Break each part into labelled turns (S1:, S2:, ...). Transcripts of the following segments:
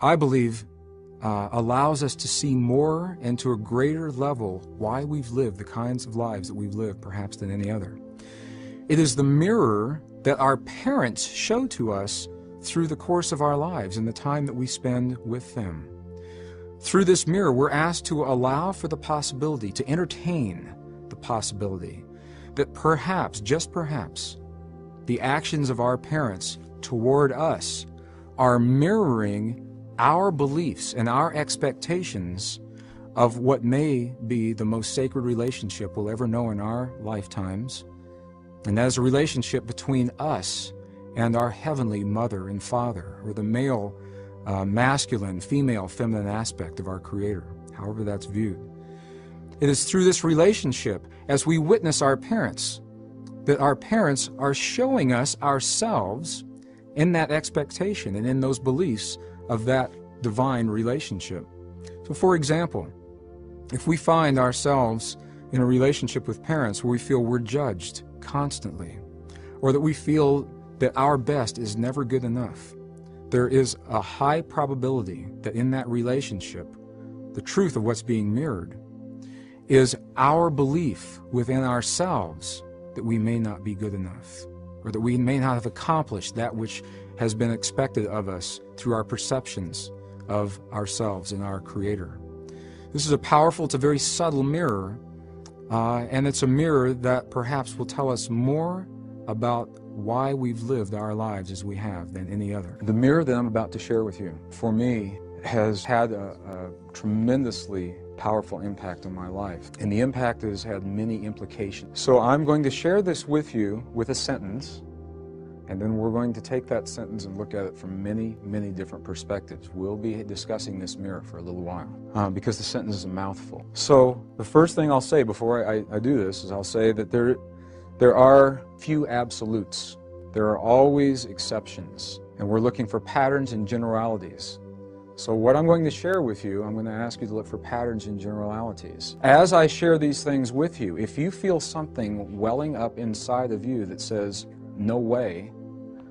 S1: I believe, allows us to see more and to a greater level why we've lived the kinds of lives that we've lived perhaps than any other. It is the mirror that our parents show to us through the course of our lives and the time that we spend with them. Through this mirror, we're asked to allow for the possibility, to entertain the possibility that perhaps, just perhaps, the actions of our parents toward us are mirroring our beliefs and our expectations of what may be the most sacred relationship we'll ever know in our lifetimes, and that is a relationship between us and our heavenly mother and father, or the male, masculine, female, feminine aspect of our Creator, however that's viewed. It is through this relationship, as we witness our parents, that our parents are showing us ourselves in that expectation and in those beliefs of that divine relationship. So for example, if we find ourselves in a relationship with parents where we feel we're judged constantly, or that we feel that our best is never good enough, there is a high probability that in that relationship, the truth of what's being mirrored is our belief within ourselves that we may not be good enough, or that we may not have accomplished that which has been expected of us through our perceptions of ourselves and our Creator. This is a powerful, it's a very subtle mirror, and it's a mirror that perhaps will tell us more about why we've lived our lives as we have than any other. The mirror that I'm about to share with you, for me, has had a tremendously powerful impact on my life, and the impact has had many implications. So I'm going to share this with you with a sentence, and then we're going to take that sentence and look at it from many, many different perspectives. We'll be discussing this mirror for a little while because the sentence is a mouthful. So the first thing I'll say before I do this is I'll say that there are few absolutes. There are always exceptions, and we're looking for patterns and generalities. So what I'm going to share with you, I'm going to ask you to look for patterns and generalities. As I share these things with you, if you feel something welling up inside of you that says, no way,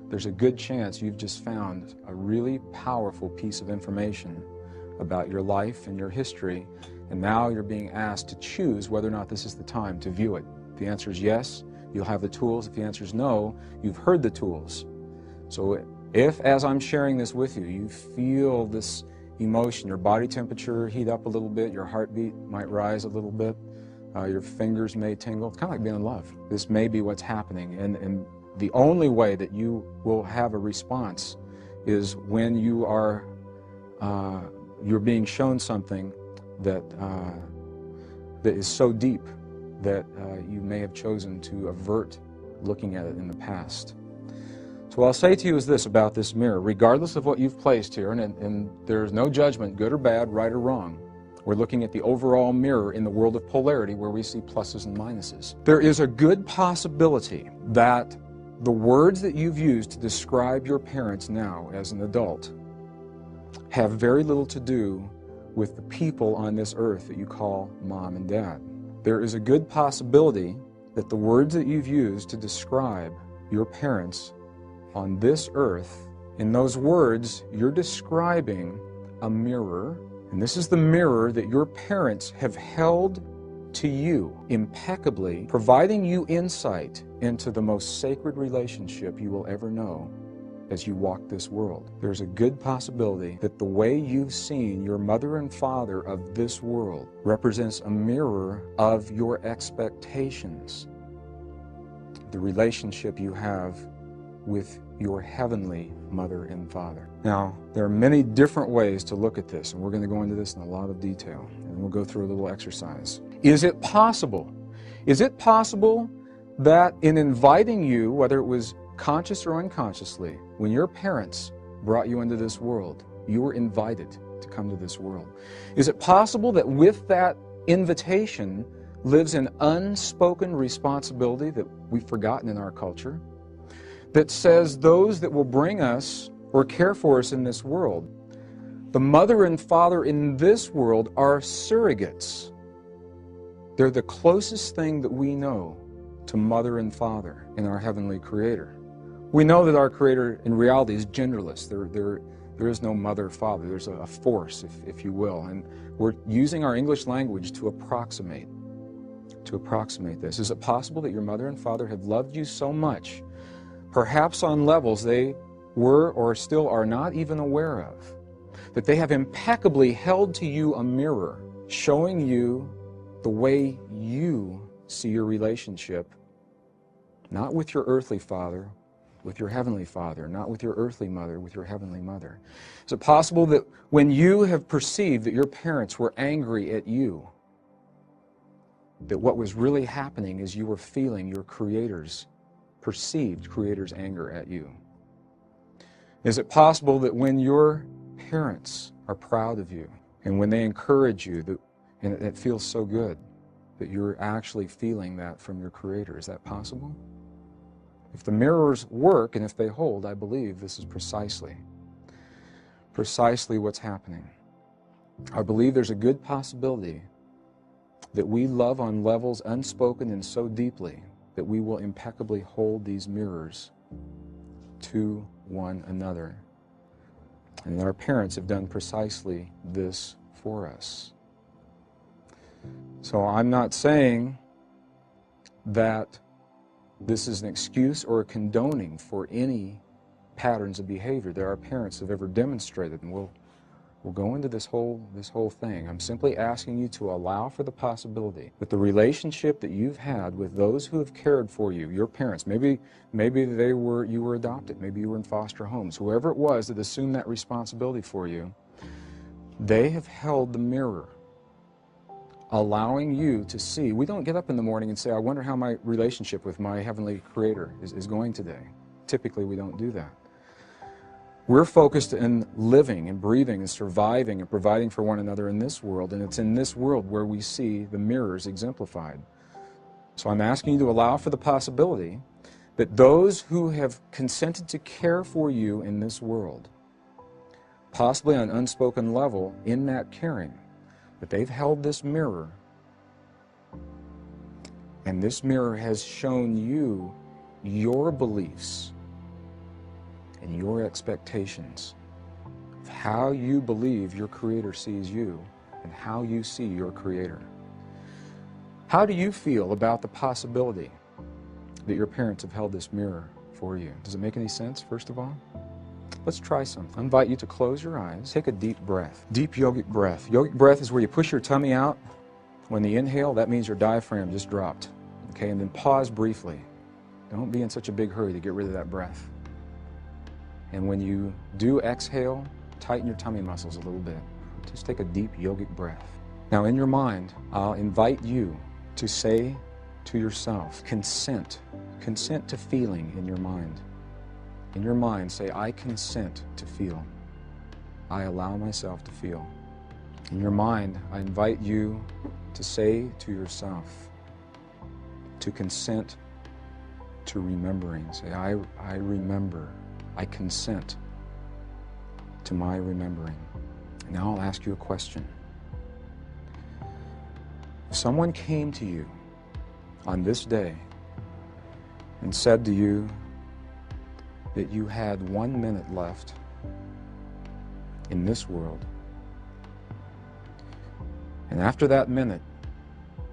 S1: there's a good chance you've just found a really powerful piece of information about your life and your history, and now you're being asked to choose whether or not this is the time to view it. If the answer is yes, you'll have the tools. If the answer is no, you've heard the tools. So if, as I'm sharing this with you, you feel this emotion, your body temperature heat up a little bit, your heartbeat might rise a little bit, your fingers may tingle, it's kind of like being in love. This may be what's happening, and the only way that you will have a response is when you are you're being shown something that that is so deep that you may have chosen to avert looking at it in the past. So what I'll say to you is this about this mirror, regardless of what you've placed here, and there's no judgment, good or bad, right or wrong. We're looking at the overall mirror in the world of polarity where we see pluses and minuses. There is a good possibility that the words that you've used to describe your parents now as an adult have very little to do with the people on this earth that you call mom and dad. There is a good possibility that the words that you've used to describe your parents on this earth, in those words, you're describing a mirror, and this is the mirror that your parents have held to you impeccably, providing you insight into the most sacred relationship you will ever know as you walk this world. There's a good possibility that the way you've seen your mother and father of this world represents a mirror of your expectations, the relationship you have with your heavenly mother and father. Now, there are many different ways to look at this, and we're going to go into this in a lot of detail, and we'll go through a little exercise. Is it possible? Is it possible that in inviting you, whether it was conscious or unconsciously, when your parents brought you into this world, you were invited to come to this world? Is it possible that with that invitation lives an unspoken responsibility that we've forgotten in our culture, that says those that will bring us or care for us in this world, the mother and father in this world are surrogates. They're the closest thing that we know to mother and father in our heavenly Creator. We know that our Creator in reality is genderless. There is no mother, father. There's a force, if you will. And we're using our English language to approximate this. Is it possible that your mother and father have loved you so much, perhaps on levels they were or still are not even aware of, that they have impeccably held to you a mirror, showing you the way you see your relationship, not with your earthly father, with your heavenly father, not with your earthly mother, with your heavenly mother? Is it possible that when you have perceived that your parents were angry at you, that what was really happening is you were feeling your perceived Creator's anger at you? Is it possible that when your parents are proud of you and when they encourage you, and it feels so good, that you're actually feeling that from your Creator? Is that possible? If the mirrors work and if they hold, I believe this is precisely what's happening. I believe there's a good possibility that we love on levels unspoken and so deeply that we will impeccably hold these mirrors to one another. And our parents have done precisely this for us. So I'm not saying that this is an excuse or a condoning for any patterns of behavior that our parents have ever demonstrated, and we'll go into this whole thing. I'm simply asking you to allow for the possibility that the relationship that you've had with those who have cared for you, your parents, maybe you were adopted, maybe you were in foster homes, whoever it was that assumed that responsibility for you, they have held the mirror, allowing you to see. We don't get up in the morning and say, I wonder how my relationship with my Heavenly Creator is going today. Typically, we don't do that. We're focused in living and breathing and surviving and providing for one another in this world, and it's in this world where we see the mirrors exemplified. So I'm asking you to allow for the possibility that those who have consented to care for you in this world, possibly on an unspoken level in that caring, that they've held this mirror, and this mirror has shown you your beliefs and your expectations of how you believe your Creator sees you and how you see your Creator. How do you feel about the possibility that your parents have held this mirror for you? Does it make any sense, first of all? Let's try something. I invite you to close your eyes. Take a deep breath. Deep yogic breath. Yogic breath is where you push your tummy out. When you inhale, that means your diaphragm just dropped. Okay, and then pause briefly. Don't be in such a big hurry to get rid of that breath. And when you do exhale, tighten your tummy muscles a little bit. Just take a deep yogic breath. Now in your mind, I'll invite you to say to yourself, consent. Consent to feeling in your mind. In your mind, say, I consent to feel. I allow myself to feel. In your mind, I invite you to say to yourself, to consent to remembering. Say, I remember. I consent to my remembering. Now I'll ask you a question. If someone came to you on this day and said to you that you had 1 minute left in this world, and after that minute,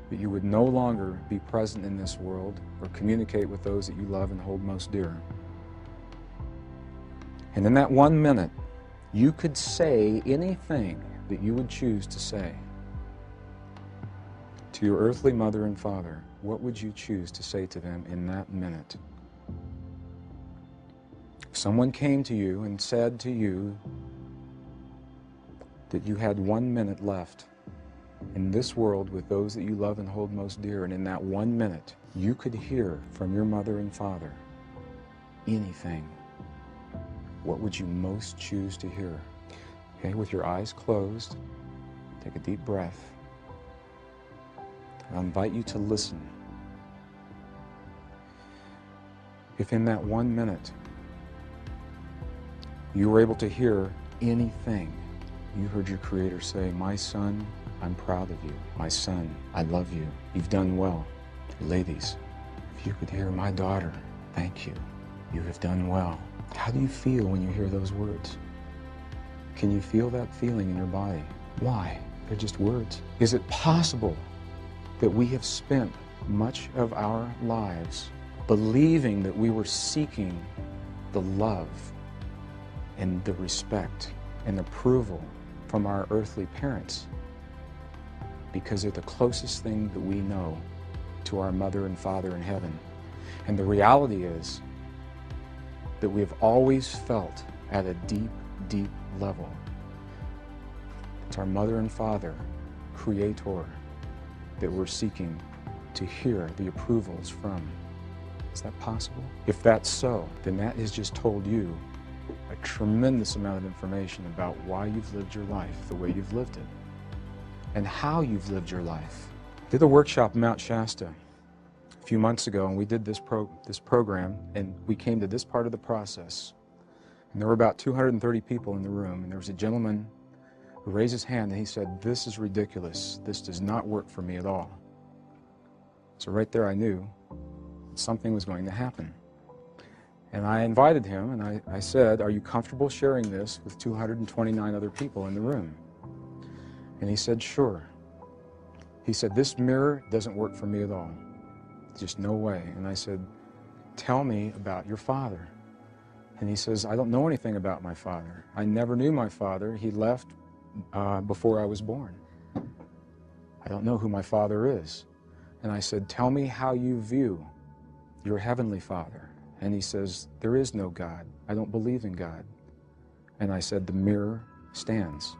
S1: that you would no longer be present in this world or communicate with those that you love and hold most dear. And in that 1 minute, you could say anything that you would choose to say to your earthly mother and father. What would you choose to say to them in that minute? If someone came to you and said to you that you had 1 minute left in this world with those that you love and hold most dear, and in that 1 minute you could hear from your mother and father anything, what would you most choose to hear? Okay, with your eyes closed, take a deep breath. I'll invite you to listen. If in that 1 minute you were able to hear anything, you heard your Creator say, my son, I'm proud of you. My son, I love you. You've done well. Ladies, if you could hear, my daughter, thank you. You have done well. How do you feel when you hear those words? Can you feel that feeling in your body? Why? They're just words. Is it possible that we have spent much of our lives believing that we were seeking the love and the respect and approval from our earthly parents because they're the closest thing that we know to our mother and father in heaven? And the reality is that we have always felt at a deep, deep level it's our mother and father, Creator, that we're seeking to hear the approvals from. Is that possible? If that's so, then that has just told you a tremendous amount of information about why you've lived your life the way you've lived it and how you've lived your life. I did a workshop in Mount Shasta a few months ago, and we did this program, and we came to this part of the process. And there were about 230 people in the room, and there was a gentleman who raised his hand and he said, "This is ridiculous. This does not work for me at all." So right there I knew something was going to happen. And I invited him and I said, "Are you comfortable sharing this with 229 other people in the room?" And he said, "Sure." He said, "This mirror doesn't work for me at all. Just no way." And I said, "Tell me about your father." And he says, "I don't know anything about my father. I never knew my father. He left before I was born. I don't know who my father is." And I said, "Tell me how you view your heavenly Father." And he says, "There is no God. I don't believe in God." And I said, "The mirror stands.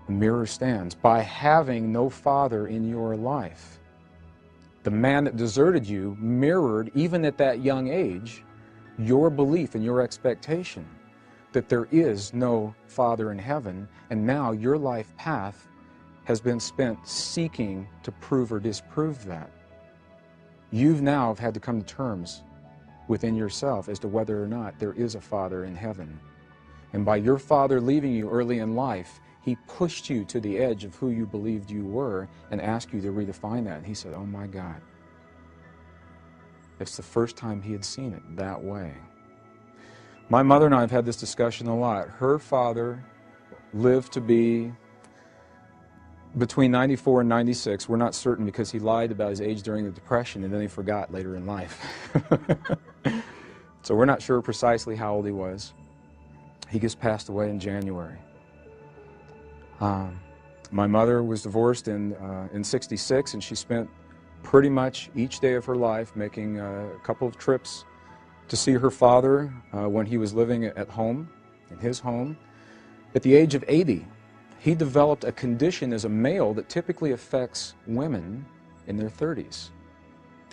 S1: The mirror stands. By having no father in your life, the man that deserted you mirrored, even at that young age, your belief and your expectation that there is no Father in heaven, and now your life path has been spent seeking to prove or disprove that. You've now had to come to terms within yourself as to whether or not there is a Father in heaven. And by your father leaving you early in life, he pushed you to the edge of who you believed you were and asked you to redefine that. And he said, "Oh my God." It's the first time he had seen it that way. My mother and I have had this discussion a lot. Her father lived to be between 94 and 96. We're not certain because he lied about his age during the Depression and then he forgot later in life. So we're not sure precisely how old he was. He just passed away in January. My mother was divorced in '66, and she spent pretty much each day of her life making a couple of trips to see her father when he was living at home, in his home. At the age of 80, he developed a condition as a male that typically affects women in their 30s.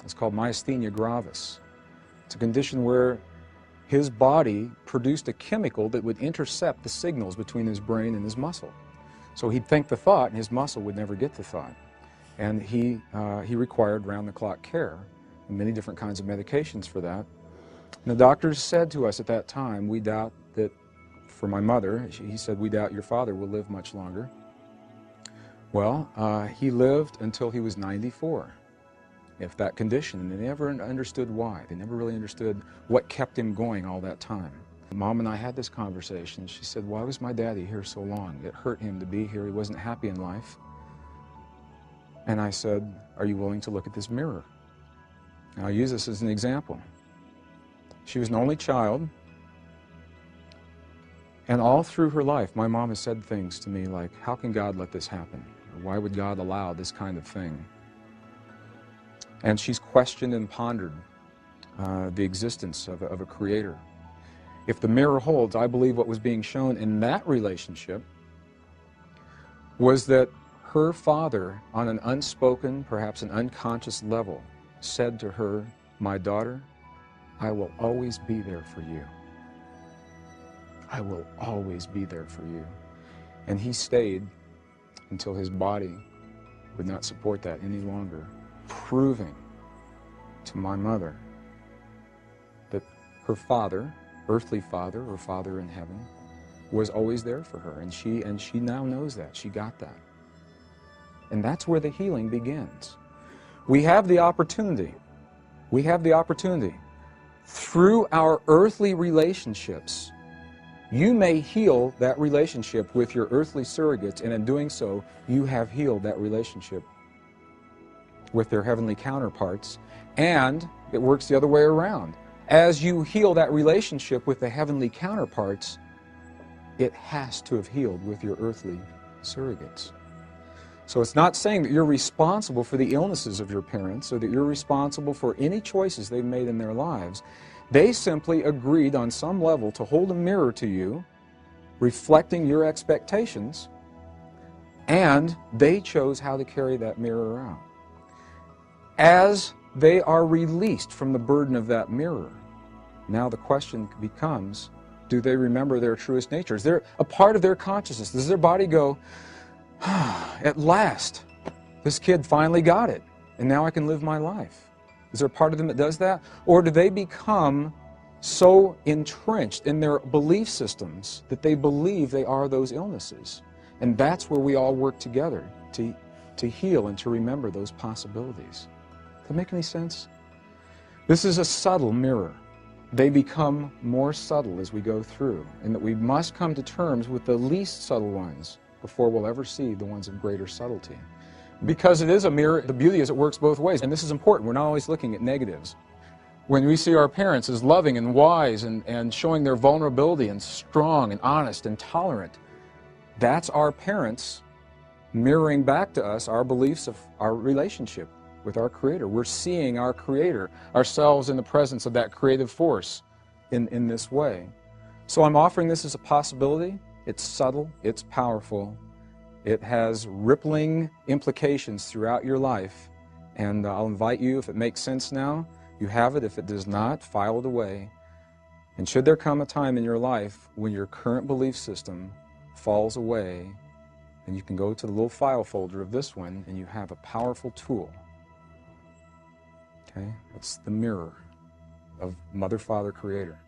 S1: It's called myasthenia gravis. It's a condition where his body produced a chemical that would intercept the signals between his brain and his muscle. So he'd think the thought, and his muscle would never get the thought. And he required round-the-clock care and many different kinds of medications for that. And the doctors said to us at that time, "We doubt that," for my mother, he said, "We doubt your father will live much longer." Well, he lived until he was 94, if that condition, and they never understood why. They never really understood what kept him going all that time. Mom and I had this conversation. She said, "Why was my daddy here so long? It hurt him to be here. He wasn't happy in life." And I said, "Are you willing to look at this mirror?" And I'll use this as an example. She was an only child, and all through her life, my mom has said things to me like, "How can God let this happen? Or why would God allow this kind of thing?" And she's questioned and pondered the existence of a creator. If the mirror holds, I believe what was being shown in that relationship was that her father, on an unspoken, perhaps an unconscious level, said to her, "My daughter, I will always be there for you. I will always be there for you." And he stayed until his body would not support that any longer, proving to my mother that her father, earthly father or Father in heaven, was always there for her. And she now knows that. She got that. And that's where the healing begins. We have the opportunity through our earthly relationships You may heal that relationship with your earthly surrogates, and in doing so, you have healed that relationship with their heavenly counterparts, and it works the other way around. As you heal that relationship with the heavenly counterparts, it has to have healed with your earthly surrogates. So it's not saying that you're responsible for the illnesses of your parents or that you're responsible for any choices they've made in their lives. They simply agreed on some level to hold a mirror to you, reflecting your expectations, and they chose how to carry that mirror out. As they are released from the burden of that mirror, now the question becomes, do they remember their truest nature? Is there a part of their consciousness? Does their body go, at last, this kid finally got it, and now I can live my life? Is there a part of them that does that? Or do they become so entrenched in their belief systems that they believe they are those illnesses? And that's where we all work together to heal and to remember those possibilities. Does that make any sense? This is a subtle mirror. They become more subtle as we go through, and that we must come to terms with the least subtle ones before we'll ever see the ones of greater subtlety. Because it is a mirror, the beauty is it works both ways, and this is important. We're not always looking at negatives. When we see our parents as loving and wise and showing their vulnerability and strong and honest and tolerant, that's our parents mirroring back to us our beliefs of our relationship with our Creator. We're seeing our Creator, ourselves in the presence of that creative force in this way. So I'm offering this as a possibility. It's subtle, it's powerful, it has rippling implications throughout your life, and I'll invite you, if it makes sense now, you have it. If it does not, file it away. And should there come a time in your life when your current belief system falls away, then you can go to the little file folder of this one, and you have a powerful tool. Okay? It's the mirror of Mother, Father, Creator.